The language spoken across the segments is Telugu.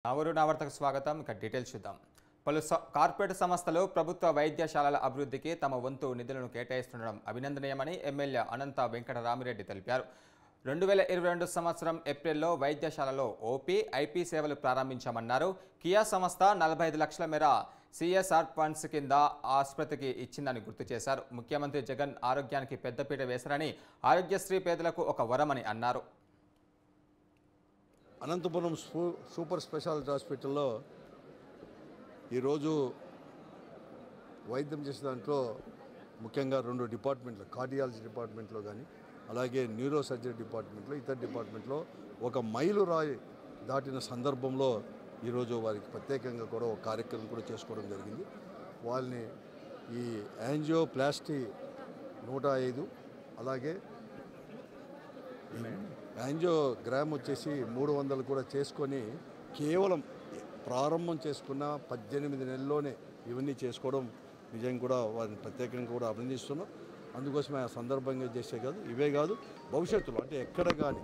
నవరు వార్తకు స్వాగతం. ఇక డీటెయిల్స్ చూద్దాం. పలు కార్పొరేట్ సంస్థలు ప్రభుత్వ వైద్యశాలల అభివృద్ధికి తమ వంతు నిధులను కేటాయిస్తుండడం అభినందనీయమని ఎమ్మెల్యే అనంత వెంకటరామిరెడ్డి తెలిపారు. 2022 సంవత్సరం ఏప్రిల్లో వైద్యశాలలో ఓపీ, ఐపీ సేవలు ప్రారంభించామన్నారు. కియా సంస్థ 45 లక్షల మేర సిఎస్ఆర్ ఫండ్స్ కింద ఆసుపత్రికి ఇచ్చిందని గుర్తు చేశారు. ముఖ్యమంత్రి జగన్ ఆరోగ్యానికి పెద్దపీట వేశారని, ఆరోగ్యశ్రీ పేదలకు ఒక వరమని అన్నారు. అనంతపురం సూపర్ స్పెషాలిటీ హాస్పిటల్లో ఈరోజు వైద్యం చేసే దాంట్లో ముఖ్యంగా 2 డిపార్ట్మెంట్లు, కార్డియాలజీ డిపార్ట్మెంట్లో కానీ అలాగే న్యూరో సర్జరీ డిపార్ట్మెంట్లో, ఇతర డిపార్ట్మెంట్లో ఒక మైలురాయి దాటిన సందర్భంలో ఈరోజు వారికి ప్రత్యేకంగా కూడా ఒక కార్యక్రమం కూడా చేసుకోవడం జరిగింది. వాళ్ళని ఈ యాంజియోప్లాస్టీ 105 అలాగే యాంజియోగ్రామ్ వచ్చేసి 300 కూడా చేసుకొని కేవలం ప్రారంభం చేసుకున్న 18 నెలల్లోనే ఇవన్నీ చేసుకోవడం నిజంగా కూడా వారిని ప్రత్యేకంగా కూడా అభినందిస్తున్నాం. అందుకోసమే ఆ సందర్భంగా చేసే కాదు, ఇవే కాదు, భవిష్యత్తులో అంటే ఎక్కడ కానీ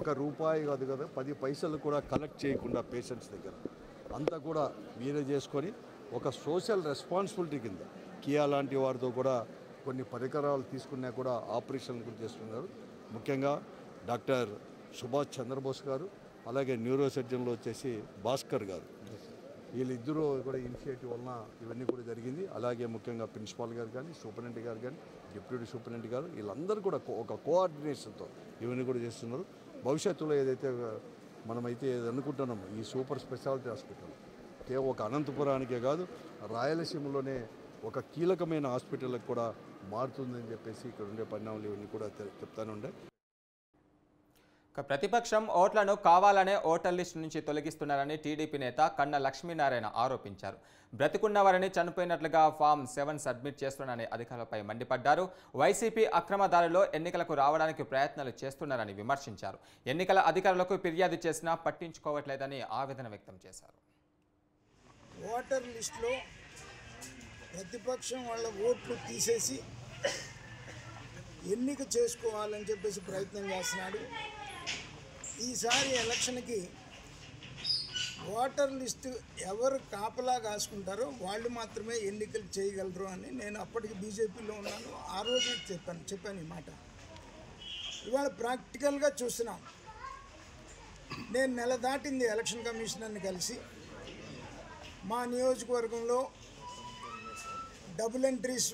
₹1 కాదు కదా, 10 పైసలు కూడా కలెక్ట్ చేయకుండా పేషెంట్స్ దగ్గర అంతా కూడా మీరే చేసుకొని ఒక సోషల్ రెస్పాన్సిబిలిటీ కింద కియా లాంటి వారితో కూడా కొన్ని పరికరాలు తీసుకున్నా కూడా ఆపరేషన్లు కూడా చేస్తున్నారు. ముఖ్యంగా డాక్టర్ సుభాష్ చంద్రబోస్ గారు, అలాగే న్యూరో సర్జన్లో వచ్చేసి భాస్కర్ గారు, వీళ్ళిద్దరూ కూడా ఇనిషియేటివ్ వలన ఇవన్నీ కూడా జరిగింది. అలాగే ముఖ్యంగా ప్రిన్సిపాల్ గారు కానీ, సూపరింటెండెంట్ గారు కానీ, డిప్యూటీ సూపరింటెండెంట్ గారు, వీళ్ళందరూ కూడా ఒక కోఆర్డినేషన్తో ఇవన్నీ కూడా చేస్తున్నారు. భవిష్యత్తులో ఏదైతే మనమైతే అనుకుంటున్నామో ఈ సూపర్ స్పెషాలిటీ హాస్పిటల్ కేవలం ఒక అనంతపురానికే కాదు, రాయలసీమలోనే ఒక కీలకమైన హాస్పిటల్కి కూడా మారుతుందని చెప్పేసి ఇక్కడ ఉండే పరిణామాలు ఇవన్నీ కూడా చెప్తానే ఉండే. ప్రతిపక్షం ఓట్లను కావాలనే ఓటర్ లిస్టు నుంచి తొలగిస్తున్నారని టీడీపీ నేత కన్నా లక్ష్మీనారాయణ ఆరోపించారు. బ్రతికున్న వారిని చనిపోయినట్లుగా ఫామ్ 7 సబ్మిట్ చేస్తున్నారని అధికారులపై మండిపడ్డారు. వైసీపీ అక్రమదారులో ఎన్నికలకు రావడానికి ప్రయత్నాలు చేస్తున్నారని విమర్శించారు. ఎన్నికల అధికారులకు ఫిర్యాదు చేసినా పట్టించుకోవట్లేదని ఆవేదన వ్యక్తం చేశారు. ఓటర్ లిస్టులో ప్రతిపక్షం వాళ్ళ ఓట్లు తీసేసి ఎన్నిక చేసుకోవాలని చెప్పేసి ప్రయత్నం చేస్తున్నాడు. ఈసారి ఎలక్షన్కి ఓటర్ లిస్టు ఎవరు కాపలా కాసుకుంటారో వాళ్ళు మాత్రమే ఎన్నికలు చేయగలరు అని నేను అప్పటికి బీజేపీలో ఉన్నాను. ఆ రోజు చెప్పాను ఈ మాట. ఇవాళ ప్రాక్టికల్గా చూస్తున్నాం. నేను నెల దాటింది ఎలక్షన్ కమిషనర్ని కలిసి. మా నియోజకవర్గంలో డబుల్ ఎంట్రీస్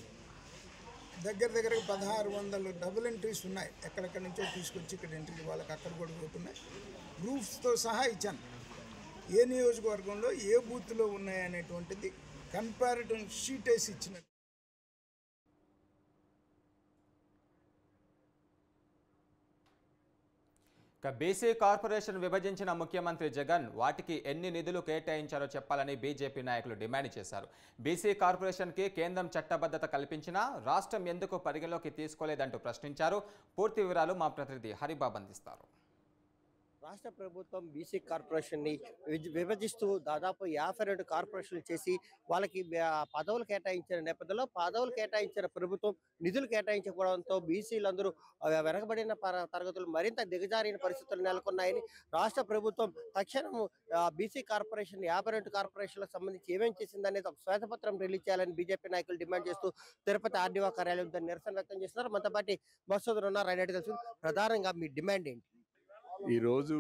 దగ్గర 1600 డబుల్ ఎంట్రీస్ ఉన్నాయి. ఎక్కడెక్కడి నుంచో తీసుకొచ్చి ఇక్కడ ఎంట్రీ వాళ్ళకి అక్కడ కూడా పోతున్నాయి. ప్రూఫ్స్తో సహా ఇచ్చాను. ఏ నియోజకవర్గంలో ఏ బూత్లో ఉన్నాయనేటువంటిది కంపారిటివ్ షీట్ వేసి ఇచ్చినట్టు. బీసీ కార్పొరేషన్ విభజించిన ముఖ్యమంత్రి జగన్ వాటికి ఎన్ని నిధులు కేటాయించారో చెప్పాలని బీజేపీ నాయకులు డిమాండ్ చేశారు. బీసీ కార్పొరేషన్కి కేంద్రం చట్టబద్ధత కల్పించినా రాష్ట్రం ఎందుకు పరిగణలోకి తీసుకోలేదంటూ ప్రశ్నించారు. పూర్తి వివరాలు మా ప్రతినిధి హరిబాబు అందిస్తారు. రాష్ట్ర ప్రభుత్వం బీసీ కార్పొరేషన్ని విభజిస్తూ దాదాపు 52 కార్పొరేషన్లు చేసి వాళ్ళకి పదవులు కేటాయించిన నేపథ్యంలో పదవులు కేటాయించిన ప్రభుత్వం నిధులు కేటాయించకపోవడంతో బీసీలందరూ వెనకబడిన తరగతులు మరింత దిగజారిన పరిస్థితులు నెలకొన్నాయని రాష్ట్ర ప్రభుత్వం తక్షణం బీసీ కార్పొరేషన్ 52 కార్పొరేషన్లకు సంబంధించి ఏమేం చేసిందనేది ఒక శ్వేతపత్రం రిలీజ్ చేయాలని బీజేపీ నాయకులు డిమాండ్ చేస్తూ తిరుపతి ఆర్డీఓ కార్యాలయం నిరసన వ్యక్తం చేస్తున్నారు. మనతో పాటు మసూద్ ఉన్నారు. ఆయన తెలుసు ప్రధానంగా మీ డిమాండ్ ఏంటి? ఈరోజు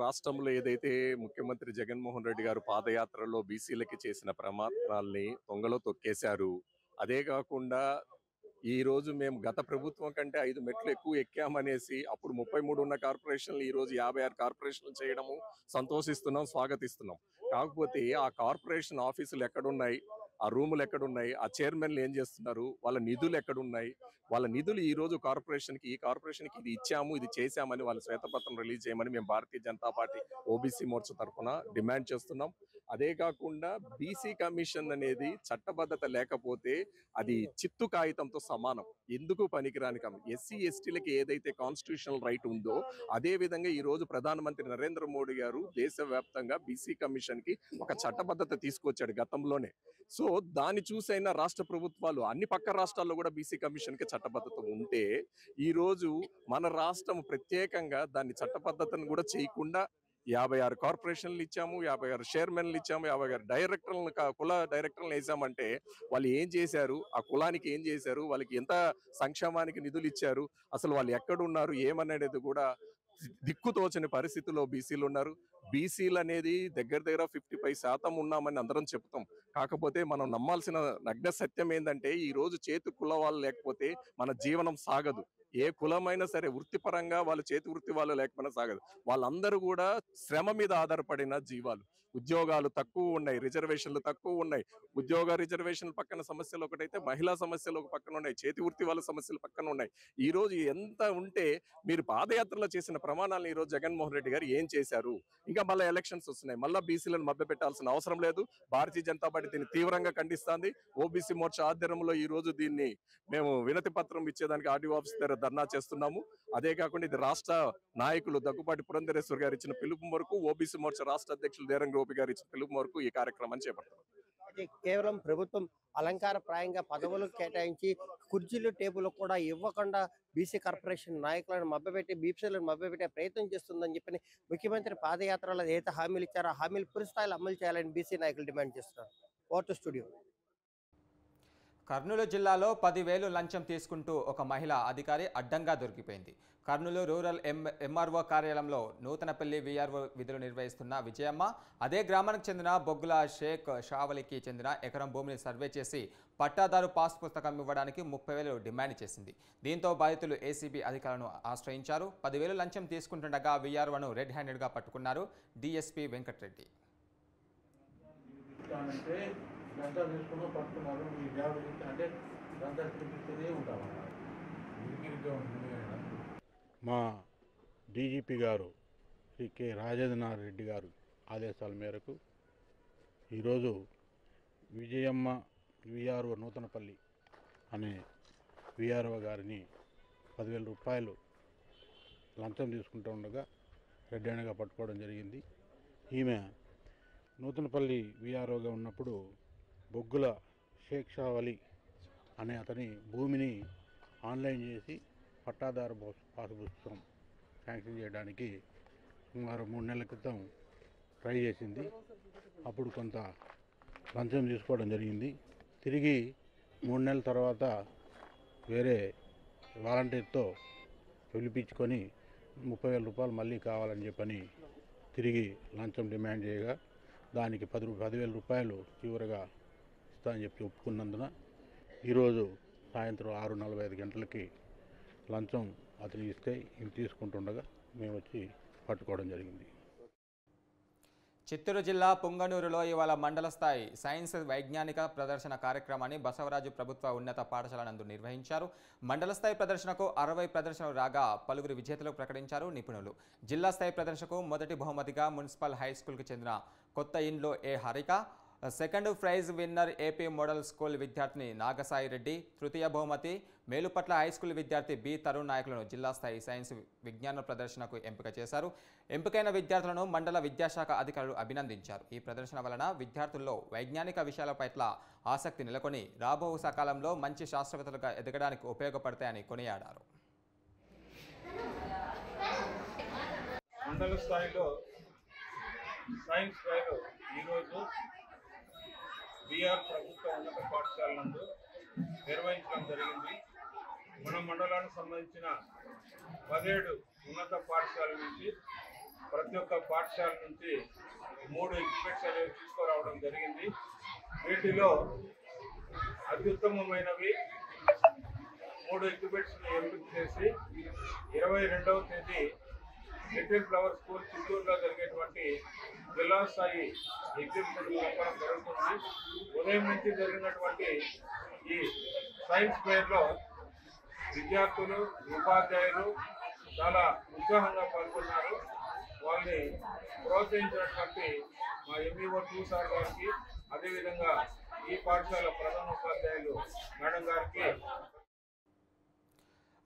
రాష్ట్రంలో ఏదైతే ముఖ్యమంత్రి జగన్మోహన్ రెడ్డి గారు పాదయాత్రలో బీసీలకి చేసిన ప్రమాణాలని తొంగలో తొక్కేశారు. అదే కాకుండా ఈ రోజు మేము గత ప్రభుత్వం కంటే 5 మెట్లు ఎక్కువ ఎక్కామనేసి అప్పుడు 33 ఉన్న కార్పొరేషన్లు ఈ రోజు 56 కార్పొరేషన్లు చేయడము సంతోషిస్తున్నాం, స్వాగతిస్తున్నాం. కాకపోతే ఆ కార్పొరేషన్ ఆఫీసులు ఎక్కడున్నాయి, ఆ రూములు ఎక్కడున్నాయి, ఆ చైర్మన్లు ఏం చేస్తున్నారు, వాళ్ళ నిధులు ఎక్కడున్నాయి, వాళ్ళ నిధులు ఈ రోజు ఈ కార్పొరేషన్కి ఇది ఇచ్చాము, ఇది చేశామని వాళ్ళ శ్వేతపత్రం రిలీజ్ చేయమని మేము భారతీయ జనతా పార్టీ ఓబీసీ మోర్చా తరఫున డిమాండ్ చేస్తున్నాం. అదే కాకుండా బీసీ కమిషన్ అనేది చట్టబద్ధత లేకపోతే అది చిత్తు కాగితంతో సమానం, ఎందుకు పనికిరాని ఎస్సీ ఎస్టీలకి ఏదైతే కాన్స్టిట్యూషనల్ రైట్ ఉందో అదే విధంగా ఈ రోజు ప్రధానమంత్రి నరేంద్ర మోడీ గారు దేశవ్యాప్తంగా బీసీ కమిషన్ కి ఒక చట్టబద్ధత తీసుకొచ్చాడు గతంలోనే. సో దాన్ని చూసైనా రాష్ట్ర ప్రభుత్వాలు అన్ని పక్క రాష్ట్రాల్లో కూడా బీసీ కమిషన్ కి చట్టబద్ధత ఉంటే ఈ రోజు మన రాష్ట్రం ప్రత్యేకంగా దాన్ని చట్టబద్ధతను కూడా చేయకుండా 56 కార్పొరేషన్లు ఇచ్చాము, 56 చైర్మన్లు ఇచ్చాము, 56 డైరెక్టర్లను కుల డైరెక్టర్లను వేసామంటే వాళ్ళు ఏం చేశారు, ఆ కులానికి ఏం చేశారు, వాళ్ళకి ఎంత సంక్షేమానికి నిధులు ఇచ్చారు, అసలు వాళ్ళు ఎక్కడున్నారు ఏమనేది కూడా దిక్కుతోచని పరిస్థితుల్లో బీసీలు ఉన్నారు. బీసీలు అనేది దగ్గర దగ్గర 55% ఉన్నామని అందరం చెప్తాం. కాకపోతే మనం నమ్మాల్సిన నగ్న సత్యం ఏంటంటే ఈ రోజు చేతి కుల వాళ్ళు లేకపోతే మన జీవనం సాగదు. ఏ కులమైనా సరే వృత్తిపరంగా వాళ్ళ చేతి వృత్తి వాళ్ళు లేకపోయినా సాగదు. వాళ్ళందరూ కూడా శ్రమ మీద ఆధారపడిన జీవాలు. ఉద్యోగాలు తక్కువ ఉన్నాయి, రిజర్వేషన్లు తక్కువ ఉన్నాయి. ఉద్యోగ రిజర్వేషన్ పక్కన సమస్యలు ఒకటైతే మహిళా సమస్యలు ఒక పక్కన ఉన్నాయి, చేతి వృత్తి వాళ్ళ సమస్యలు పక్కన ఉన్నాయి. ఈ రోజు ఎంత ఉంటే మీరు పాదయాత్రలో చేసిన ప్రమాణాలను ఈ రోజు జగన్మోహన్ రెడ్డి గారు ఏం చేశారు? ఇంకా మళ్ళీ ఎలక్షన్స్ వస్తున్నాయి, మళ్ళీ బీసీలను మభ్యపెట్టాల్సిన అవసరం లేదు. భారతీయ జనతా పార్టీ దీన్ని తీవ్రంగా ఖండిస్తుంది. ఓబీసీ మోర్చా ఆధ్వర్యంలో ఈ రోజు దీన్ని మేము వినతి పత్రం ఇచ్చేదానికి ఆర్డీఓ ఆఫీస్ దగ్గర ధర్నా చేస్తున్నాము. అదే కాకుండా ఇది రాష్ట్ర నాయకులు దగ్గుపాటి పురంధరేశ్వర్ గారు ఇచ్చిన పిలుపు మేరకు, ఓబీసీ మోర్చా రాష్ట్ర అధ్యక్షులు దేరంగి గోపి గారు ఇచ్చిన పిలుపు మేరకు ఈ కార్యక్రమాన్ని చేపడతారు. కేవలం ప్రభుత్వం అలంకారప్రాయంగా పదవులు కేటాయించి కుర్చీలు టేబుల్ కూడా ఇవ్వకుండా బీసీ కార్పొరేషన్ నాయకులను మభ్యపెట్టి బీసీలను మభ్యపెట్టే ప్రయత్నం చేస్తుందని చెప్పి ముఖ్యమంత్రి పాదయాత్రలో ఏదైతే హామీలు ఇచ్చారో హామీలు పూర్తి స్థాయిలో అమలు చేయాలని బీసీ నాయకులు డిమాండ్ చేస్తున్నారు. Vote studio. కర్నూలు జిల్లాలో 10,000 లంచం తీసుకుంటూ ఒక మహిళా అధికారి అడ్డంగా దొరికిపోయింది. కర్నూలు రూరల్ ఎంఆర్ఓ కార్యాలయంలో నూతనపల్లి వీఆర్ఓ విధులు నిర్వహిస్తున్న విజయమ్మ అదే గ్రామానికి చెందిన బొగ్గుల షేక్ షావలికి చెందిన ఎకరం భూమిని సర్వే చేసి పట్టాదారు పాస్ పుస్తకం ఇవ్వడానికి 30,000 డిమాండ్ చేసింది. దీంతో బాధితులు ఏసీబీ అధికారులను ఆశ్రయించారు. 10,000 లంచం తీసుకుంటుండగా వీఆర్ఓను రెడ్ హ్యాండెడ్గా పట్టుకున్నారు డీఎస్పీ వెంకటరెడ్డి. గంటలు తీసుకున్నా పట్టుకున్నారు. మీ జాబ్ అంటే గంటలు చూపిస్తూనే ఉంటామన్నా. మా డీజీపీ గారు శ్రీ కె రాజేంద్రనాథ్ రెడ్డి గారు ఆదేశాల మేరకు ఈరోజు విజయమ్మ వీఆర్ఓ నూతనపల్లి అనే వీఆర్ఓ గారిని 10,000 రూపాయలు లంచం తీసుకుంటూ ఉండగా రెడ్ హ్యాండ్గా పట్టుకోవడం జరిగింది. ఈమె నూతనపల్లి వీఆర్ఓగా ఉన్నప్పుడు బొగ్గుల షేక్ షావలి అనే అతని భూమిని ఆన్లైన్ చేసి పట్టాదారు పాస్ పుస్తకం శాంక్షన్ చేయడానికి సుమారు 3 నెలల క్రితం ట్రై చేసింది. అప్పుడు కొంత లంచం తీసుకోవడం జరిగింది. తిరిగి 3 నెలల తర్వాత వేరే వాలంటీర్తో పిలిపించుకొని 30,000 రూపాయలు మళ్ళీ కావాలని చెప్పని తిరిగి లంచం డిమాండ్ చేయగా దానికి 10,000 రూపాయలు చివరగా ఇస్తా అని చెప్పి ఒప్పుకున్నందున ఈరోజు సాయంత్రం 6:45 గంటలకి లంచం అతను ఇస్తే ఇవి తీసుకుంటుండగా మేము వచ్చి పట్టుకోవడం జరిగింది. చిత్తూరు జిల్లా పుంగనూరులో ఇవాళ మండల స్థాయి సైన్స్ వైజ్ఞానిక ప్రదర్శన కార్యక్రమాన్ని బసవరాజు ప్రభుత్వ ఉన్నత పాఠశాల నందు నిర్వహించారు. మండల స్థాయి ప్రదర్శనకు 60 ప్రదర్శనలు రాగా పలువురు విజేతలు ప్రకటించారు నిపుణులు. జిల్లా స్థాయి ప్రదర్శనకు మొదటి బహుమతిగా మున్సిపల్ హై స్కూల్కి చెందిన కొత్త ఇండ్లో A Harika, second prize winner AP model school విద్యార్థిని నాగసాయి రెడ్డి, తృతీయ బహుమతి మేలుపట్ల హై స్కూల్ విద్యార్థి బి తరుణ్ నాయకులను జిల్లా స్థాయి సైన్స్ విజ్ఞాన ప్రదర్శనకు ఎంపిక చేశారు. ఎంపికైన విద్యార్థులను మండల విద్యాశాఖ అధికారులు అభినందించారు. ఈ ప్రదర్శన వలన విద్యార్థుల్లో వైజ్ఞానిక విషయాల పట్ల ఆసక్తి నెలకొని రాబో సకాలంలో మంచి శాస్త్రవేత్తలుగా ఎదగడానికి ఉపయోగపడతాయని కొనియాడారు. మండల స్థాయిలో సైన్స్ ఫైర్ ఈరోజు బీఆర్ ప్రభుత్వ ఉన్నత పాఠశాల నందు నిర్వహించడం జరిగింది. మన మండలానికి సంబంధించిన 17 ఉన్నత పాఠశాల నుంచి ప్రతి ఒక్క పాఠశాల నుంచి 3 ఎగ్జిబిట్స్ అనేవి తీసుకురావడం జరిగింది. వీటిలో అత్యుత్తమమైనవి 3 ఎగ్జిబిట్స్ని ఎంపిక చేసి 22వ తేదీ లిటిల్ ఫ్లవర్ స్కూల్ చిత్తూరులో జరిగేటువంటి జిల్లా స్థాయి ఎగ్జిబిషన్ చెప్పడం జరుగుతుంది. ఉదయం నుంచి జరిగినటువంటి ఈ సైన్స్ ఫెయిర్లో విద్యార్థులు ఉపాధ్యాయులు చాలా ఉత్సాహంగా పాల్గొన్నారు. వాళ్ళని ప్రోత్సహించినటువంటి మా ఎంఈఓ 2 సార్ గారికి, అదేవిధంగా ఈ పాఠశాల ప్రధానోపాధ్యాయులు మేడం గారికి.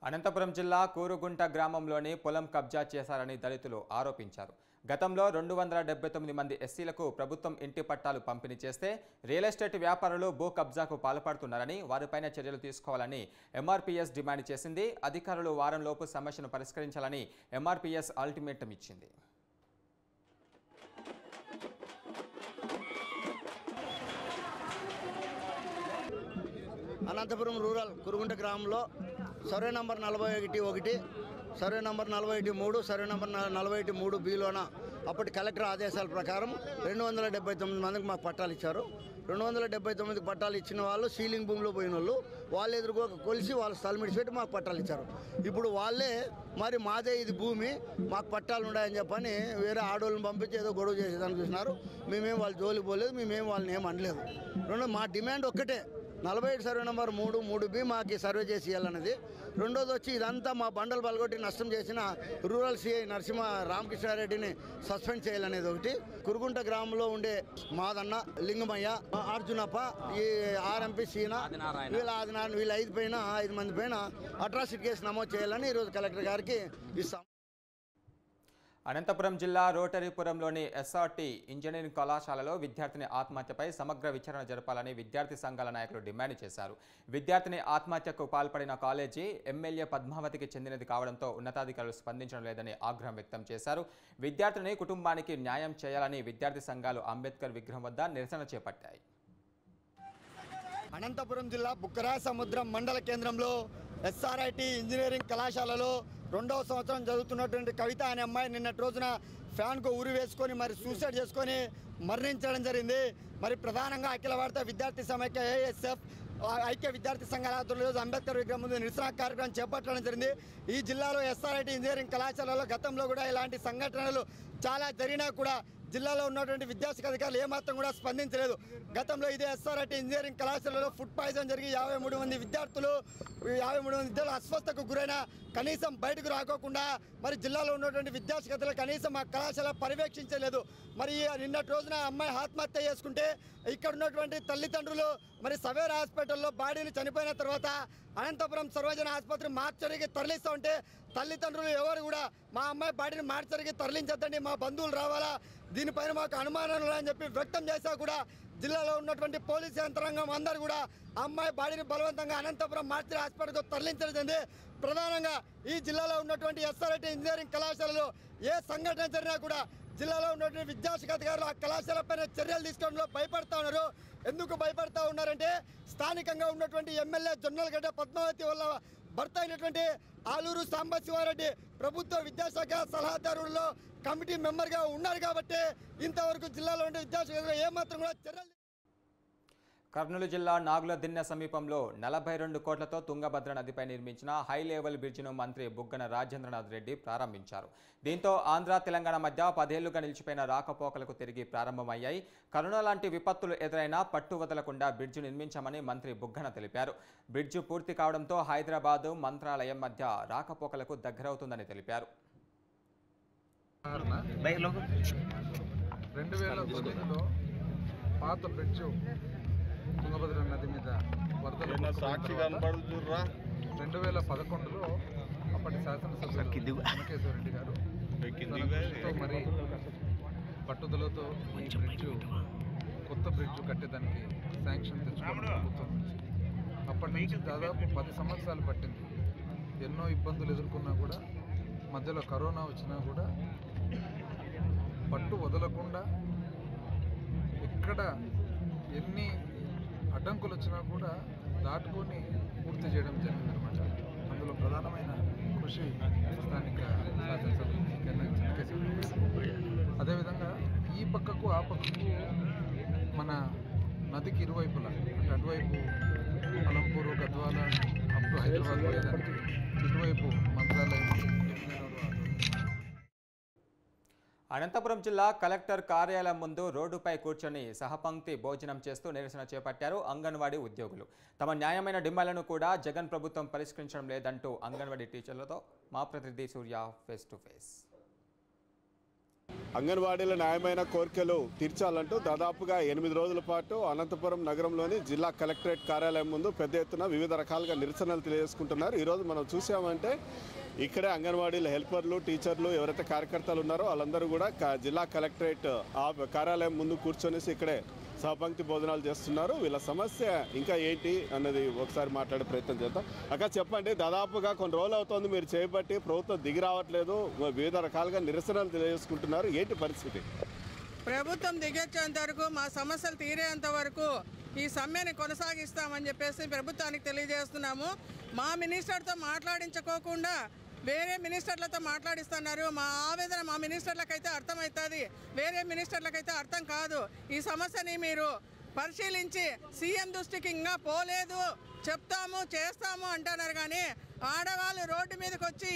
అనంతపురం జిల్లా కూరుగుంట గ్రామంలోని పొలం కబ్జా చేశారని దళితులు ఆరోపించారు. గతంలో 279 మంది ఎస్సీలకు ప్రభుత్వం ఇంటి పట్టాలు పంపిణీ చేస్తే రియల్ ఎస్టేట్ వ్యాపారులు భూ కబ్జాకు పాల్పడుతున్నారని, వారిపైన చర్యలు తీసుకోవాలని ఎంఆర్పీఎస్ డిమాండ్ చేసింది. అధికారులు వారంలోపు సమస్యను పరిష్కరించాలని ఎంఆర్పీఎస్ అల్టిమేటం ఇచ్చింది. అనంతపురం రూరల్ కురుగుంట గ్రామంలో survey number 41, survey number 41(3), survey number 41(3) బిలోన అప్పటి కలెక్టర్ ఆదేశాల ప్రకారం 279 మందికి మాకు పట్టాలు ఇచ్చారు. 279 పట్టాలు ఇచ్చిన వాళ్ళు సీలింగ్ భూమిలో పోయిన వాళ్ళు ఎదురుగా కొలిసి వాళ్ళ స్థలం విడిచిపెట్టి మాకు పట్టాలు ఇచ్చారు. ఇప్పుడు వాళ్ళే మరి మాదే ఇది భూమి, మాకు పట్టాలు ఉన్నాయని చెప్పని వేరే ఆడోళ్ళని పంపించి ఏదో గొడవ చేసేదానికి చూసినారు. మేమేం వాళ్ళ జోలికి పోలేదు, మేమేం వాళ్ళని ఏం అనలేదు. మా డిమాండ్ ఒక్కటే, 47 సర్వే నంబర్ 3(3)B మాకు సర్వే చేసి ఇవ్వాలన్నది. రెండోది వచ్చి ఇదంతా మా బండలు పలగొట్టి నష్టం చేసిన రూరల్ సిఐ నరసింహ రామకృష్ణారెడ్డిని సస్పెండ్ చేయాలనేది ఒకటి. కురుగుంట గ్రామంలో ఉండే మాదన్న, లింగమయ్య, అర్జునప్ప, ఈ ఆర్ఎంపీ సీనా, వీళ్ళ 5 మంది పైన అట్రాసిటీ కేసు నమోదు చేయాలని ఈరోజు కలెక్టర్ గారికి ఇస్తాం. అనంతపురం జిల్లా రోటరీపురంలోని ఎస్ఆర్టీ ఇంజనీరింగ్ కళాశాలలో విద్యార్థిని ఆత్మహత్యపై సమగ్ర విచారణ జరపాలని విద్యార్థి సంఘాల నాయకులు డిమాండ్ చేశారు. విద్యార్థిని ఆత్మహత్యకు పాల్పడిన కాలేజీ ఎమ్మెల్యే పద్మావతికి చెందినది కావడంతో ఉన్నతాధికారులు స్పందించడం లేదని ఆగ్రహం వ్యక్తం చేశారు. విద్యార్థిని కుటుంబానికి న్యాయం చేయాలని విద్యార్థి సంఘాలు అంబేద్కర్ విగ్రహం వద్ద నిరసన చేపట్టాయి. అనంతపురం జిల్లా బుక్కరా సముద్రం మండల కేంద్రంలో ఎస్ఆర్ఐటి ఇంజనీరింగ్ కళాశాలలో 2వ సంవత్సరం చదువుతున్నటువంటి కవిత అనే అమ్మాయి నిన్నటి రోజున ఫ్యాన్కు ఉరి వేసుకొని మరి సూసైడ్ చేసుకొని మరణించడం జరిగింది. మరి ప్రధానంగా అఖిల భారత విద్యార్థి సమైక్య ASF ఐక్య విద్యార్థి సంఘాల ఆధ్వర్యంలో అంబేద్కర్ విగ్రహం ముందు నిరసన కార్యక్రమం చేపట్టడం జరిగింది. ఈ జిల్లాలో ఎస్ఆర్ఐటి ఇంజనీరింగ్ కళాశాలలో గతంలో కూడా ఇలాంటి సంఘటనలు చాలా జరిగినా కూడా జిల్లాలో ఉన్నటువంటి విద్యాశాఖ అధికారులు ఏమాత్రం కూడా స్పందించలేదు. గతంలో ఇదే ఎస్ఆర్ఐటి ఇంజనీరింగ్ కళాశాలలో ఫుడ్ పాయిజన్ జరిగి 53 మంది విద్యార్థులు అస్వస్థకు గురైన కనీసం బయటకు రాకోకుండా మరి జిల్లాలో ఉన్నటువంటి విద్యాశాఖలు కనీసం ఆ కళాశాల పర్యవేక్షించలేదు. మరి నిన్నటి రోజున అమ్మాయి ఆత్మహత్య చేసుకుంటే ఇక్కడ ఉన్నటువంటి తల్లిదండ్రులు మరి సవేర్ హాస్పిటల్లో బాడీని చనిపోయిన తర్వాత అనంతపురం సర్వజన ఆసుపత్రి మార్చరికి తరలిస్తూ ఉంటే తల్లిదండ్రులు ఎవరు కూడా మా అమ్మాయి బాడీని మార్చరికి తరలించద్దండి, మా బంధువులు రావాలా, దీనిపైన మాకు అనుమానాలు అని చెప్పి వ్యక్తం చేశా కూడా జిల్లాలో ఉన్నటువంటి పోలీసు యంత్రాంగం అందరూ కూడా అమ్మాయి బాడీని బలవంతంగా అనంతపురం మార్చరి హాస్పిటల్కు తరలించడం జరిగింది. ప్రధానంగా ఈ జిల్లాలో ఉన్నటువంటి ఎస్ఆర్ఐటి ఇంజనీరింగ్ కళాశాలలో ఏ సంఘటన జరిగినా కూడా జిల్లాలో ఉన్నటువంటి విద్యాశాఖ అధికారులు ఆ కళాశాల పైన చర్యలు తీసుకోవడంలో భయపడతా ఉన్నారు. ఎందుకు భయపడతా ఉన్నారంటే స్థానికంగా ఉన్నటువంటి ఎమ్మెల్యే జొన్నలగడ్డ పద్మావతి వల్ల భర్త అయినటువంటి ఆలూరు సాంబశివారెడ్డి ప్రభుత్వ విద్యాశాఖ సలహాదారుల్లో కమిటీ మెంబర్గా ఉన్నారు కాబట్టి ఇంతవరకు జిల్లాలో ఉండే విద్యాశాఖ ఏమాత్రం కూడా చర్యలు. కర్నూలు జిల్లా నాగుల దిన్నె సమీపంలో 42 కోట్లతో తుంగభద్ర నదిపై నిర్మించిన హై లెవెల్ బ్రిడ్జిను మంత్రి బుగ్గన రాజేంద్రనాథ్ రెడ్డి ప్రారంభించారు. దీంతో ఆంధ్ర తెలంగాణ మధ్య 10 ఏళ్లుగా నిలిచిపోయిన రాకపోకలకు తిరిగి ప్రారంభమయ్యాయి. కరోనా లాంటి విపత్తులు ఎదురైనా పట్టు వదలకుండా బ్రిడ్జి నిర్మించామని మంత్రి బుగ్గన తెలిపారు. బ్రిడ్జి పూర్తి కావడంతో హైదరాబాద్ మంత్రాలయం మధ్య రాకపోకలకు దగ్గరవుతుందని తెలిపారు. 2009లో పాత బ్రిడ్జ్ తుంగభద్ర నది మీద వరదలు 2011లో అప్పటి శాసనసభ్యులు వెంకటేశ్వరరెడ్డి గారు మరి పట్టుదలతో ఈ బ్రిడ్జ్ కొత్త బ్రిడ్జ్ కట్టేదానికి శాంక్షన్ తెచ్చుకోవడం ప్రభుత్వం నుంచి అప్పటి నుంచి దాదాపు 10 సంవత్సరాలు పట్టింది. ఎన్నో ఇబ్బందులు ఎదుర్కొన్నా కూడా మధ్యలో కరోనా వచ్చినా కూడా పట్టు వదలకుండా ఎక్కడ ఎన్ని అడ్డంకులు వచ్చినా కూడా దాటుకొని పూర్తి చేయడం జరిగిందనమాట. అందులో ప్రధానమైన కృషి స్థానిక శాసనసభ్యులు. అదేవిధంగా ఈ పక్కకు ఆ పక్కకు మన నదికి ఇరువైపులా అంటే అటువైపు అలంపూరు గద్వాల అప్ టు హైదరాబాద్ పోయేదానికి ఇటువైపు మంత్రాలయం. అనంతపురం జిల్లా కలెక్టర్ కార్యాలయం ముందు రోడ్డుపై కూర్చొని సహపంక్తి భోజనం చేస్తూ నిరసన చేపట్టారు అంగన్వాడీ ఉద్యోగులు. తమ న్యాయమైన డిమాండ్లను కూడా జగన్ ప్రభుత్వం పరిష్కరించడం లేదంటూ అంగన్వాడీ టీచర్లతో మా ప్రతినిధి సూర్య ఫేస్ టు ఫేస్. అంగన్వాడీల న్యాయమైన కోరికలు తీర్చాలంటూ దాదాపుగా 8 రోజుల పాటు అనంతపురం నగరంలోని జిల్లా కలెక్టరేట్ కార్యాలయం ముందు పెద్ద ఎత్తున వివిధ రకాలుగా నిరసనలు తెలియజేసుకుంటున్నారు. ఈరోజు మనం చూసామంటే ఇక్కడే అంగన్వాడీల హెల్పర్లు, టీచర్లు, ఎవరైతే కార్యకర్తలు ఉన్నారో వాళ్ళందరూ కూడా జిల్లా కలెక్టరేట్ కార్యాలయం ముందు కూర్చొనేసి ఇక్కడే సహపంక్తి భోజనాలు చేస్తున్నారు. వీళ్ళ సమస్య ఇంకా ఏంటి అన్నది ఒకసారి మాట్లాడే ప్రయత్నం చేద్దాం. అక్క చెప్పండి, దాదాపుగా కొన్ని రోజులు అవుతుంది మీరు చేపట్టి ప్రభుత్వం దిగి రావట్లేదు, వివిధ రకాలుగా నిరసనలు తెలియజేసుకుంటున్నారు, ఏంటి పరిస్థితి? ప్రభుత్వం దిగొచ్చేంత వరకు మా సమస్యలు తీరేంత వరకు ఈ సమ్మెని కొనసాగిస్తామని చెప్పేసి ప్రభుత్వానికి తెలియజేస్తున్నాము. మా మినిస్టర్తో మాట్లాడించుకోకుండా వేరే మినిస్టర్లతో మాట్లాడిస్తున్నారు. మా ఆవేదన మా మినిస్టర్లకైతే అర్థమవుతుంది, వేరే మినిస్టర్లకైతే అర్థం కాదు. ఈ సమస్యని మీరు పరిశీలించి సీఎం దృష్టికి ఇంకా పోలేదు, చెప్తాము చేస్తాము అంటున్నారు. కానీ ఆడవాళ్ళు రోడ్డు మీదకి వచ్చి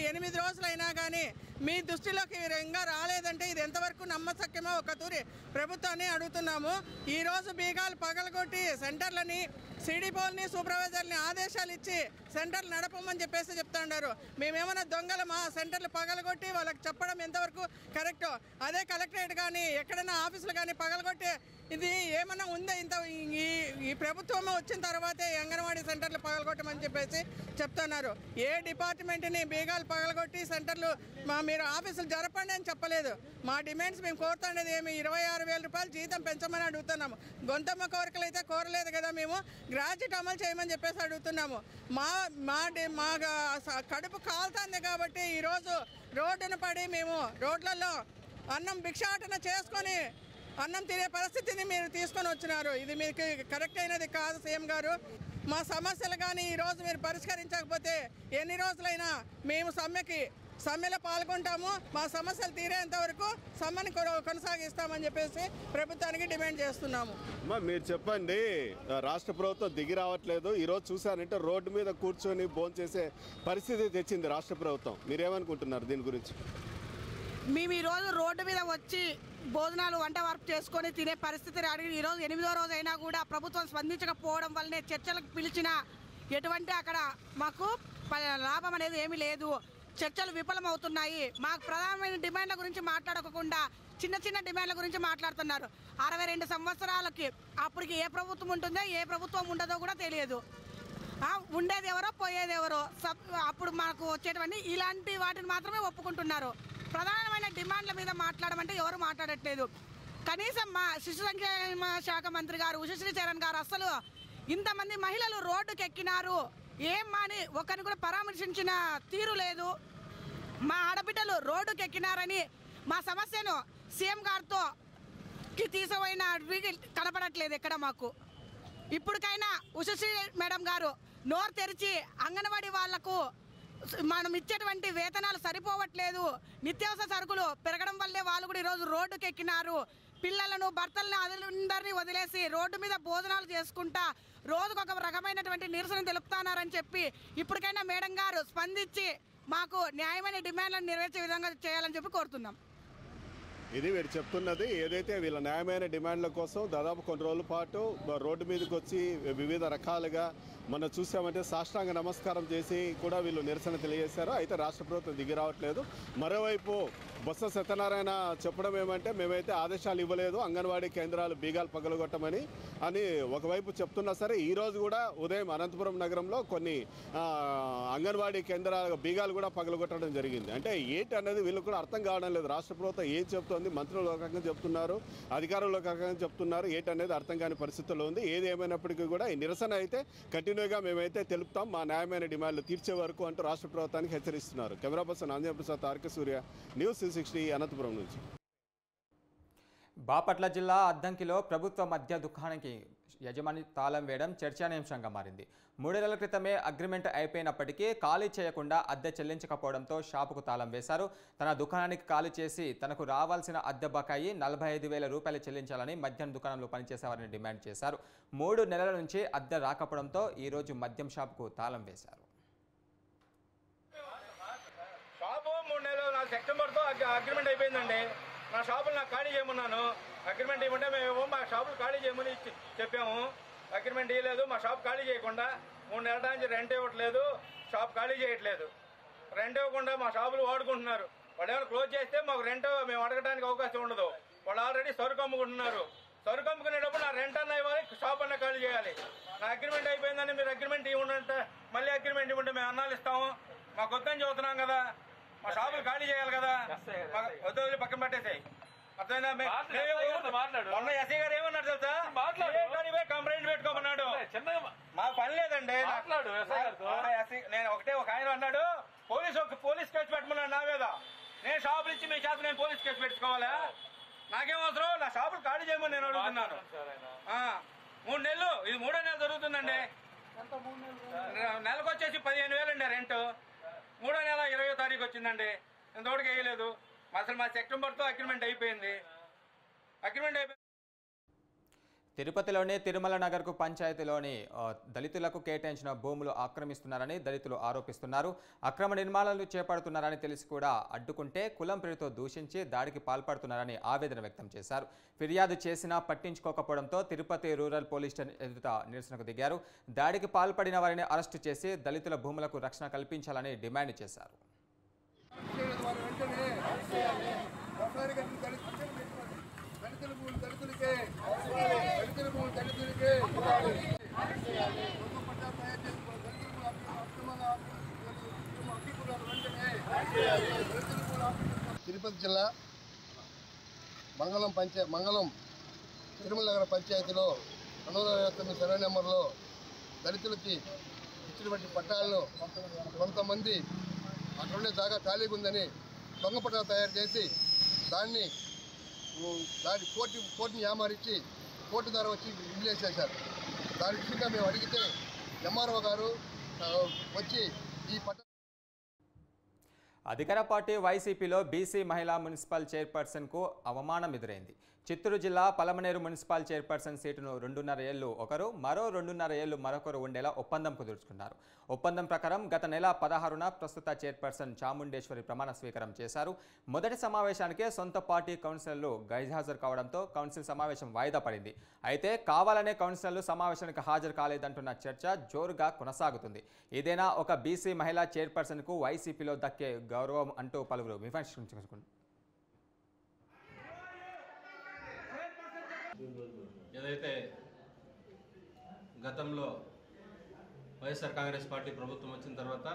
8 రోజులైనా కానీ మీ దృష్టిలోకి ఇంకా రాలేదంటే ఇది ఎంతవరకు నమ్మశక్యమో ఒక తూరి ప్రభుత్వాన్ని అడుగుతున్నాము. ఈరోజు బీగాలు పగలగొట్టి సెంటర్లని సిడిపోల్ని సూపర్వైజర్ని ఆదేశాలు ఇచ్చి సెంటర్లు నడపమని చెప్పేసి చెప్తున్నారు. మేమేమైనా దొంగలు మా సెంటర్లు పగలగొట్టి వాళ్ళకి చెప్పడం ఎంతవరకు కరెక్టో, అదే కలెక్టరేట్ కానీ ఎక్కడైనా ఆఫీసులు కానీ పగలగొట్టి ఇది ఏమన్నా ఉందా? ఇంత ఈ ప్రభుత్వం వచ్చిన తర్వాతే అంగన్వాడీ సెంటర్లు పగలగొట్టమని చెప్పేసి చెప్తున్నారు. ఏ డిపార్ట్మెంట్ని బీగాలు పగలగొట్టి సెంటర్లు మీరు ఆఫీసులు జరపండి అని చెప్పలేదు. మా డిమాండ్స్ మేము కోరుతుండేది ఏమి 26,000 రూపాయలు జీతం పెంచమని అడుగుతున్నాము. గొంతమ్మ కోరికలు అయితే కోరలేదు కదా, మేము గ్రాడ్యుయేట్ అమలు చేయమని చెప్పేసి అడుగుతున్నాము. మా కడుపు కాలుతుంది కాబట్టి ఈరోజు రోడ్డును పడి మేము రోడ్లలో అన్నం భిక్షాటన చేసుకొని అన్నం తినే పరిస్థితిని మీరు తీసుకొని వచ్చినారు. ఇది మీకు కరెక్ట్ అయినది కాదు సీఎం గారు. మా సమస్యలు కానీ ఈరోజు మీరు పరిష్కరించకపోతే ఎన్ని రోజులైనా మేము సమ్మెలో పాల్గొంటాము. మా సమస్యలు తీరేంత వరకు సమ్మెని కొనసాగిస్తామని చెప్పేసి ప్రభుత్వానికి డిమాండ్ చేస్తున్నాము. మీరు చెప్పండి, రాష్ట్ర ప్రభుత్వం దిగి రావట్లేదు. ఈరోజు చూసారంటే రోడ్డు మీద కూర్చొని భోంచేసే పరిస్థితి తెచ్చింది రాష్ట్ర ప్రభుత్వం. మీరేమనుకుంటున్నారు దీని గురించి? మేము ఈరోజు రోడ్డు మీద వచ్చి భోజనాలు వంట వర్క్ చేసుకొని తినే పరిస్థితి రాడి. ఈరోజు 8వ రోజు అయినా కూడా ప్రభుత్వం స్పందించకపోవడం వల్లనే చర్చలకు పిలిచిన ఎటువంటి అక్కడ మాకు లాభం అనేది ఏమీ లేదు. చర్చలు విఫలమవుతున్నాయి. మాకు ప్రధానమైన డిమాండ్ల గురించి మాట్లాడకుండా చిన్న చిన్న డిమాండ్ల గురించి మాట్లాడుతున్నారు. 62 సంవత్సరాలకి అప్పటికి ఏ ప్రభుత్వం ఉంటుందో ఏ ప్రభుత్వం ఉండదో కూడా తెలియదు. ఉండేది ఎవరో పోయేది ఎవరో. అప్పుడు మాకు వచ్చేటువంటి ఇలాంటి వాటిని మాత్రమే ఒప్పుకుంటున్నారు. ప్రధానమైన డిమాండ్ల మీద మాట్లాడమంటే ఎవరు మాట్లాడట్లేదు. కనీసం మా శిశు సంక్షేమ శాఖ మంత్రి గారు ఉషశ్రీ చరణ్ గారు అసలు ఇంతమంది మహిళలు రోడ్డుకి ఎక్కినారు ఏం మాని ఒకరిని కూడా పరామర్శించిన తీరు లేదు. మా ఆడబిడ్డలు రోడ్డుకి ఎక్కినారని మా సమస్యను సీఎం గారితో తీసుకుపోయిన కనపడట్లేదు ఎక్కడ మాకు. ఇప్పటికైనా ఉషశ్రీ మేడం గారు నోరు తెరిచి అంగన్వాడీ వాళ్లకు మనం ఇచ్చేటువంటి వేతనాలు సరిపోవట్లేదు, నిత్యావసర సరుకులు పెరగడం వల్లే వాళ్ళు కూడా ఈరోజు రోడ్డుకి ఎక్కినారు. పిల్లలను భర్తలను అందరినీ వదిలేసి రోడ్డు మీద భోజనాలు చేసుకుంటా రోజుకొక రకమైనటువంటి నిరసన తెలుపుతున్నారని చెప్పి ఇప్పటికైనా మేడం గారు స్పందించి మాకు న్యాయమైన డిమాండ్లను నెరవేర్చే విధంగా చేయాలని చెప్పి కోరుతున్నాం. ఇది వీరు చెప్తున్నది. ఏదైతే వీళ్ళ న్యాయమైన డిమాండ్ల కోసం దాదాపు కొన్ని రోజుల పాటు రోడ్డు మీదకి వచ్చి వివిధ రకాలుగా మనం చూసామంటే సాష్టాంగ నమస్కారం చేసి కూడా వీళ్ళు నిరసన తెలియజేశారు. అయితే రాష్ట్ర ప్రభుత్వం దిగి రావట్లేదు. మరోవైపు బొత్స సత్యనారాయణ చెప్పడం ఏమంటే మేమైతే ఆదేశాలు ఇవ్వలేదు అంగన్వాడీ కేంద్రాలు బీగాలు పగలగొట్టమని అని ఒకవైపు చెప్తున్నా సరే ఈరోజు కూడా ఉదయం అనంతపురం నగరంలో కొన్ని అంగన్వాడీ కేంద్రాల బీగాలు కూడా పగలగొట్టడం జరిగింది. అంటే ఏంటి అన్నది వీళ్ళు కూడా అర్థం కావడం లేదు. రాష్ట్ర ప్రభుత్వం ఏం చెప్తోంది, మంత్రులు ఒక రకంగా చెప్తున్నారు, అధికారులు ఒక రకంగా చెప్తున్నారు, ఏంటనేది అర్థం కాని పరిస్థితుల్లో ఉంది. ఏది ఏమైనప్పటికీ కూడా ఈ నిరసన అయితే కంటిన్యూగా మేమైతే తెలుపుతాం, మా న్యాయమైన డిమాండ్లు తీర్చే వరకు అంటూ రాష్ట్ర ప్రభుత్వానికి హెచ్చరిస్తున్నారు. Camera person Anjaneya Prasad, RK Surya, news 360 Anantapur నుంచి. బాపట్ల జిల్లా అద్దంకిలో ప్రభుత్వ మద్య దుకాణానికి యజమాని తాళం వేయడం చర్చానీయాంశంగా మారింది. 3 నెలల క్రితమే అగ్రిమెంట్ అయిపోయినప్పటికీ ఖాళీ చేయకుండా అద్దె చెల్లించకపోవడంతో షాపుకు తాళం వేశారు. తన దుకాణానికి ఖాళీ చేసి తనకు రావాల్సిన అద్దె బకాయి 45,000 రూపాయలు చెల్లించాలని మద్యం దుకాణంలో పనిచేసేవారిని డిమాండ్ చేశారు. 3 నెలల నుంచి అద్దె రాకపోవడంతో ఈరోజు మద్యం షాపుకు తాళం వేశారు. షాపు 3 నెలలు సెప్టెంబర్తో అగ్రిమెంట్ అయిపోయిందండి. నా షాపులు నాకు ఖాళీ చేయమన్నాను. అగ్రిమెంట్ ఇవ్వమంటే మేము మా షాపులు ఖాళీ చేయమని చెప్పాము. అగ్రిమెంట్ ఇవ్వలేదు. మా షాప్ ఖాళీ చేయకుండా 3 నెలల నుంచి రెంట్ ఇవ్వట్లేదు, షాప్ ఖాళీ చేయట్లేదు. రెంట్ ఇవ్వకుండా మా షాపులు వాడుకుంటున్నారు. వాళ్ళు ఏమైనా క్లోజ్ చేస్తే మాకు రెంట్ మేము అడగడానికి అవకాశం ఉండదు. వాళ్ళు ఆల్రెడీ సరుకు అమ్ముకుంటున్నారు. సరుకు అమ్ముకునేటప్పుడు నా రెంట్ అన్న ఇవ్వాలి, షాప్ అన్న ఖాళీ చేయాలి. నా అగ్రిమెంట్ అయిపోయిందని మీరు అగ్రిమెంట్ ఇవ్వండి, మళ్ళీ అగ్రిమెంట్ ఇవ్వండి, మేము అన్నాలు ఇస్తాము. మాకు వద్దని చెబుతున్నాం కదా, మా షాపులు ఖాళీ చేయాలి కదా, వద్దు పక్కన పట్టేసాయి. అర్థమైందా? మొన్న ఎస్ఐ గారు ఏమన్నారు తెలుసా, కంప్లైంట్ పెట్టుకోమన్నాడు. మాకు పని లేదండి. నేను ఒకటే ఒక ఆయన అన్నాడు, పోలీస్ కేసు పెట్టమన్నాడు నా మీద. నేను షాపులు ఇచ్చి మీ చేత నేను పోలీస్ కేసు పెట్టుకోవాలా? నాకేం అవసరం? నా షాపులు ఖాళీ చేయమని నేను అడుగుతున్నాను. 3 నెలలు, ఇది 3వ నెల జరుగుతుందండి. నెలకు వచ్చేసి 15,000 అండి రెంట్. 3వ నెల 20వ తారీఖు వచ్చిందండి, ఇంతవరకు వేయలేదు. అసలు మా సెప్టెంబర్తో అగ్రిమెంట్ అయిపోయింది. తిరుపతిలోని తిరుమల నగర్కు పంచాయతీలోని దళితులకు కేటాయించిన భూములు ఆక్రమిస్తున్నారని దళితులు ఆరోపిస్తున్నారు. అక్రమ నిర్మాణాలు చేపడుతున్నారని తెలిసి కూడా అడ్డుకుంటే కులం పేరుతో దూషించి దాడికి పాల్పడుతున్నారని ఆవేదన వ్యక్తం చేశారు. ఫిర్యాదు చేసినా పట్టించుకోకపోవడంతో తిరుపతి రూరల్ పోలీస్ స్టేషన్ ఎదుట నిరసనకు దిగారు. దాడికి పాల్పడిన వారిని అరెస్టు చేసి దళితుల భూములకు రక్షణ కల్పించాలని డిమాండ్ చేశారు. తిరుపతి జిల్లా మంగళం తిరుమల నగర పంచాయతీలో 229 సర్వే నెంబర్లో దళితులకి ఇచ్చినటువంటి పట్టాలను కొంతమంది అక్కడుండే జాగా ఖాళీగా ఉందని దొంగ పట్టాలు తయారు చేసి దాన్ని కోర్టుని యామారించి కోర్టు ద్వారా వచ్చి విజిలేసేశారు. దాని విషయంగా మేము అడిగితే ఎంఆర్ఓ గారు వచ్చి ఈ అధికార పార్టీ వైసీపీలో బీసీ మహిళా మున్సిపల్ చైర్పర్సన్కు అవమానం ఎదురైంది. చిత్తూరు జిల్లా పలమనేరు మున్సిపల్ చైర్పర్సన్ సీటును 2.5 ఏళ్లు ఒకరు, మరో 2.5 ఏళ్లు మరొకరు ఉండేలా ఒప్పందం కుదుర్చుకున్నారు. ఒప్పందం ప్రకారం గత నెల 16న ప్రస్తుత చైర్పర్సన్ చాముండేశ్వరి ప్రమాణ స్వీకారం చేశారు. మొదటి సమావేశానికే సొంత పార్టీ కౌన్సిలర్లు గైర్హాజరు కావడంతో కౌన్సిల్ సమావేశం వాయిదా పడింది. అయితే కావాలనే కౌన్సిలర్లు సమావేశానికి హాజరు కాలేదంటున్న చర్చ జోరుగా కొనసాగుతుంది. ఇదేనా ఒక బీసీ మహిళా చైర్పర్సన్కు వైసీపీలో దక్కే గౌరవం అంటూ పలువురు విమర్శించుకున్నారు. ఏదైతే గతంలో వైఎస్ఆర్ కాంగ్రెస్ పార్టీ ప్రభుత్వం వచ్చిన తర్వాత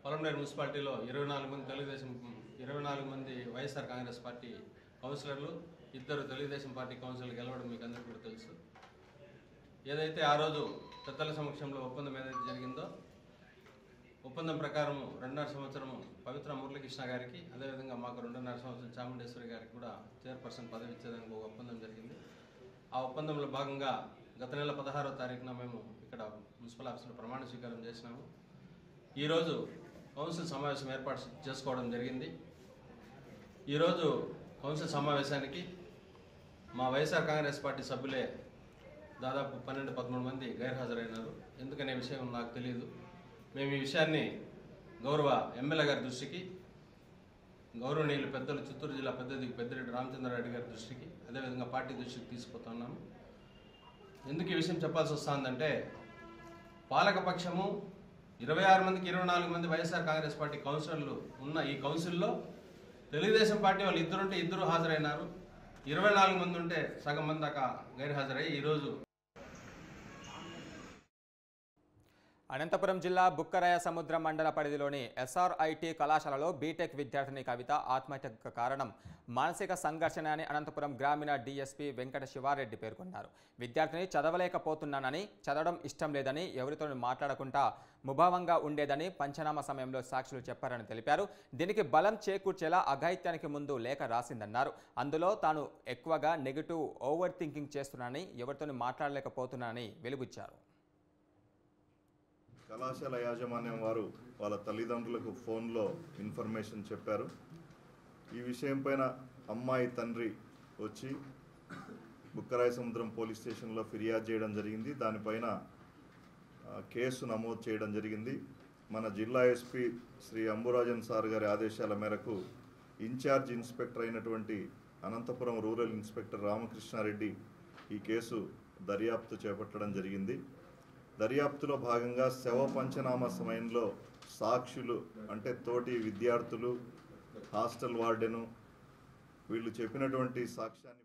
పలమనేరు మున్సిపాలిటీలో 24 మంది వైఎస్ఆర్ కాంగ్రెస్ పార్టీ కౌన్సిలర్లు, 2 తెలుగుదేశం పార్టీ కౌన్సిలర్లు గెలవడం మీకు అందరికీ కూడా తెలుసు. ఏదైతే ఆ రోజు పెద్దల సమక్షంలో ఒప్పందం ఏదైతే జరిగిందో ఒప్పందం ప్రకారం 2.5 సంవత్సరం పవిత్ర మురళీకృష్ణ గారికి, అదేవిధంగా మాకు 2.5 సంవత్సరం చాముండేశ్వరి గారికి కూడా చైర్పర్సన్ పదవి ఇచ్చేదానికి ఒక ఒప్పందం జరిగింది. ఆ ఒప్పందంలో భాగంగా గత నెల 16వ తారీఖున మేము ఇక్కడ మున్సిపల్ ఆఫీసులో ప్రమాణ స్వీకారం చేసినాము. ఈరోజు కౌన్సిల్ సమావేశం ఏర్పాటు చేసుకోవడం జరిగింది. ఈరోజు కౌన్సిల్ సమావేశానికి మా వైఎస్ఆర్ కాంగ్రెస్ పార్టీ సభ్యులే దాదాపు 12-13 మంది గైర్హాజరైనారు. ఎందుకనే విషయం నాకు తెలియదు. మేము ఈ విషయాన్ని గౌరవ ఎమ్మెల్యే గారి దృష్టికి, గౌరవనీయులు పెద్దలు చిత్తూరు జిల్లా పెద్దిరెడ్డి రామచంద్రారెడ్డి గారి దృష్టికి, అదేవిధంగా పార్టీ దృష్టికి తీసుకుపోతున్నాము. ఎందుకు ఈ విషయం చెప్పాల్సి వస్తుందంటే పాలకపక్షము 26 మందికి 24 మంది వైఎస్ఆర్ కాంగ్రెస్ పార్టీ కౌన్సిలర్లు ఉన్న ఈ కౌన్సిల్లో తెలుగుదేశం పార్టీ వాళ్ళు 2 ఉంటే 2 హాజరైనారు. 24 మంది ఉంటే సగం మంది దాకా గైర్హాజరై ఈరోజు అనంతపురం జిల్లా బుక్కరాయ సముద్ర మండల పరిధిలోని ఎస్ఆర్ఐటి కళాశాలలో బీటెక్ విద్యార్థిని కవిత ఆత్మహత్యకు కారణం మానసిక సంఘర్షణ అని అనంతపురం గ్రామీణ డీఎస్పీ వెంకట శివారెడ్డి పేర్కొన్నారు. విద్యార్థిని చదవలేకపోతున్నానని, చదవడం ఇష్టం లేదని, ఎవరితో మాట్లాడకుండా ముభావంగా ఉండేదని పంచనామా సమయంలో సాక్షులు చెప్పారని తెలిపారు. దీనికి బలం చేకూర్చేలా అఘాయిత్యానికి ముందు లేఖ రాసిందన్నారు. అందులో తాను ఎక్కువగా నెగిటివ్ ఓవర్ థింకింగ్ చేస్తున్నానని, ఎవరితో మాట్లాడలేకపోతున్నానని వెలుబుచ్చారు. కళాశాల యాజమాన్యం వారు వాళ్ళ తల్లిదండ్రులకు ఫోన్లో ఇన్ఫర్మేషన్ చెప్పారు. ఈ విషయం పైన అమ్మాయి తండ్రి వచ్చి బుక్కరాయ సముద్రం పోలీస్ స్టేషన్లో ఫిర్యాదు చేయడం జరిగింది. దానిపైన కేసు నమోదు చేయడం జరిగింది. మన జిల్లా ఎస్పీ శ్రీ అంబురాజన్ సార్ గారి ఆదేశాల మేరకు ఇన్ఛార్జ్ ఇన్స్పెక్టర్ అయినటువంటి అనంతపురం రూరల్ ఇన్స్పెక్టర్ రామకృష్ణారెడ్డి ఈ కేసు దర్యాప్తు చేపట్టడం జరిగింది. దర్యాప్తులో భాగంగా శవ పంచనామా సమయంలో సాక్షులు అంటే తోటి విద్యార్థులు, హాస్టల్ వార్డెను వీళ్ళు చెప్పినటువంటి సాక్ష్యాన్ని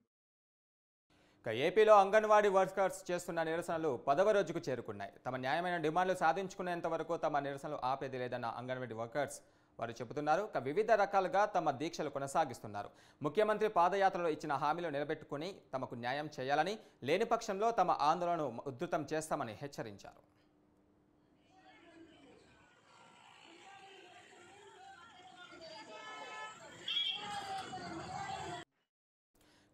ఏపీలో అంగన్వాడీ వర్కర్స్ చేస్తున్న నిరసనలు 10వ రోజుకు చేరుకున్నాయి. తమ న్యాయమైన డిమాండ్లు సాధించుకునేంత వరకు తమ నిరసనలు ఆపేది లేదన్న అంగన్వాడీ వర్కర్స్ వారు చెబుతున్నారు. వివిధ రకాలుగా తమ దీక్షలు కొనసాగిస్తున్నారు. ముఖ్యమంత్రి పాదయాత్రలో ఇచ్చిన హామీలు నిలబెట్టుకుని తమకు న్యాయం చేయాలని, లేని పక్షంలో తమ ఆందోళనను ఉధృతం చేస్తామని హెచ్చరించారు.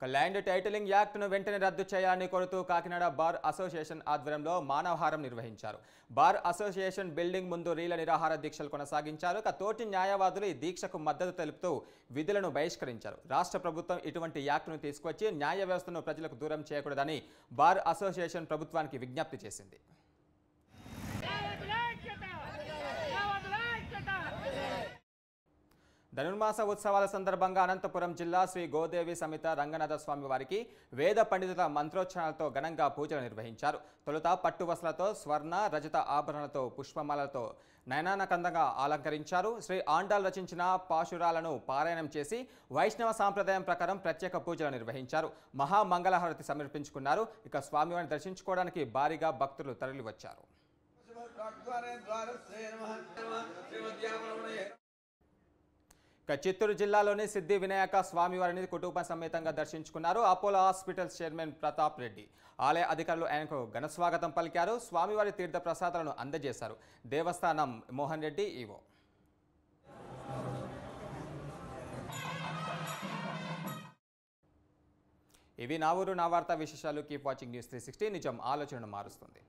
ల్యాండ్ టైటిలింగ్ యాక్ట్ను వెంటనే రద్దు చేయాలని కోరుతూ కాకినాడ బార్ అసోసియేషన్ ఆధ్వర్యంలో మానవహారం నిర్వహించారు. బార్ అసోసియేషన్ బిల్డింగ్ ముందు రీల నిరాహార దీక్షలు కొనసాగించారు. తోటి న్యాయవాదులు ఈ దీక్షకు మద్దతు తెలుపుతూ విధులను బహిష్కరించారు. రాష్ట్ర ప్రభుత్వం ఇటువంటి యాక్ట్ను తీసుకొచ్చి న్యాయ వ్యవస్థను ప్రజలకు దూరం చేయకూడదని బార్ అసోసియేషన్ ప్రభుత్వానికి విజ్ఞప్తి చేసింది. ధనుర్మాస ఉత్సవాల సందర్భంగా అనంతపురం జిల్లా శ్రీ గోదేవి సమేత రంగనాథ స్వామి వారికి వేద పండితుల మంత్రోచ్చారణలతో ఘనంగా పూజలు నిర్వహించారు. తొలుత పట్టు వస్త్రాలతో స్వర్ణ రజత ఆభరణలతో పుష్పమాలతో నయనానకందంగా అలంకరించారు. శ్రీ ఆండాల్ రచించిన పాశురాలను పారాయణం చేసి వైష్ణవ సాంప్రదాయం ప్రకారం ప్రత్యేక పూజలు నిర్వహించారు. మహామంగళహారతి సమర్పించుకున్నారు. ఇక స్వామివారిని దర్శించుకోవడానికి భారీగా భక్తులు తరలివచ్చారు. చిత్తూరు జిల్లాలోని సిద్ధి వినాయక స్వామివారిని కుటుంబ సమేతంగా దర్శించుకున్నారు. Apollo hospitals chairman Pratap Reddy ఆలయ అధికారులు ఆయనకు ఘనస్వాగతం పలికారు. స్వామివారి తీర్థ ప్రసాదాలను అందజేశారు. దేవస్థానం మోహన్ రెడ్డి ఈవో. ఇవి నా ఊరు నా వార్త విశేషాలు. Keep watching news 360. నిజం ఆలోచనను మారుస్తుంది.